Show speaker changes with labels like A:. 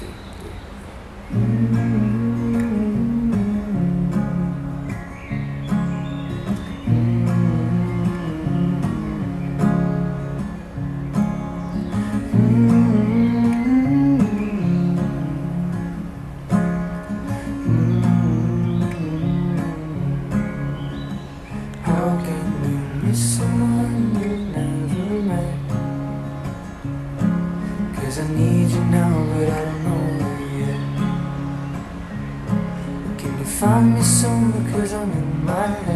A: 2, 3. How can you miss someone you never met? 'Cause I need you now, but I don't know where yet. Can you find me soon, because I'm in my head?